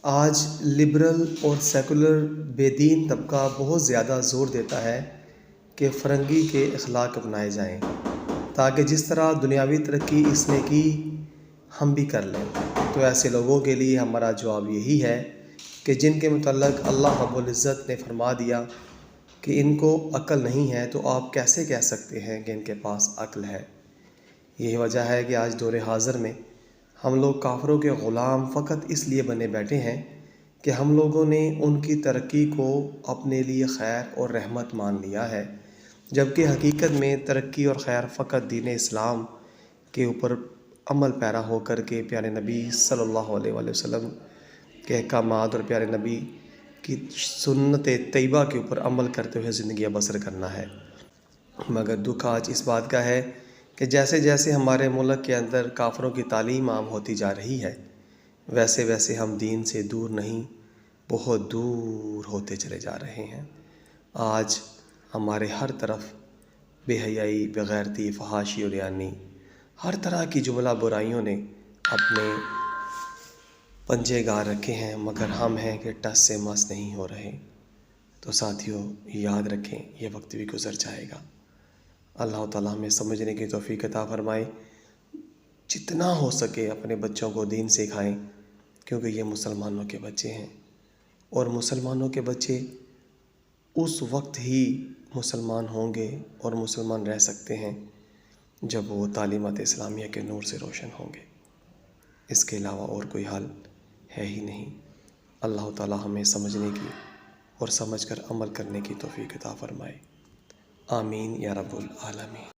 آج لبرل اور سیکولر بے دین طبقہ بہت زیادہ زور دیتا ہے کہ فرنگی کے اخلاق اپنائے جائیں تاکہ جس طرح دنیاوی ترقی اس نے کی ہم بھی کر لیں۔ تو ایسے لوگوں کے لیے ہمارا جواب یہی ہے کہ جن کے متعلق اللہ رب العزت نے فرما دیا کہ ان کو عقل نہیں ہے، تو آپ کیسے کہہ سکتے ہیں کہ ان کے پاس عقل ہے؟ یہی وجہ ہے کہ آج دور حاضر میں ہم لوگ کافروں کے غلام فقط اس لیے بنے بیٹھے ہیں کہ ہم لوگوں نے ان کی ترقی کو اپنے لیے خیر اور رحمت مان لیا ہے، جبکہ حقیقت میں ترقی اور خیر فقط دین اسلام کے اوپر عمل پیرا ہو کر کے پیارے نبی صلی اللہ علیہ وآلہ وسلم کے احکامات اور پیارے نبی کی سنت طیبہ کے اوپر عمل کرتے ہوئے زندگیاں بسر کرنا ہے۔ مگر دکھ آج اس بات کا ہے کہ جیسے جیسے ہمارے ملک کے اندر کافروں کی تعلیم عام ہوتی جا رہی ہے، ویسے ویسے ہم دین سے دور نہیں، بہت دور ہوتے چلے جا رہے ہیں۔ آج ہمارے ہر طرف بے حیائی، بغیرتی، فحاشی اور عریانی، ہر طرح کی جملہ برائیوں نے اپنے پنجے گاڑ رکھے ہیں، مگر ہم ہیں کہ ٹس سے مس نہیں ہو رہے۔ تو ساتھیوں، یاد رکھیں یہ وقت بھی گزر جائے گا۔ اللہ تعالیٰ ہمیں سمجھنے کی توفیق عطا فرمائے۔ جتنا ہو سکے اپنے بچوں کو دین سکھائیں، کیونکہ یہ مسلمانوں کے بچے ہیں، اور مسلمانوں کے بچے اس وقت ہی مسلمان ہوں گے اور مسلمان رہ سکتے ہیں جب وہ تعلیمات اسلامیہ کے نور سے روشن ہوں گے۔ اس کے علاوہ اور کوئی حل ہے ہی نہیں۔ اللہ تعالیٰ ہمیں سمجھنے کی اور سمجھ کر عمل کرنے کی توفیق عطا فرمائے۔ آمین یا رب العالمین۔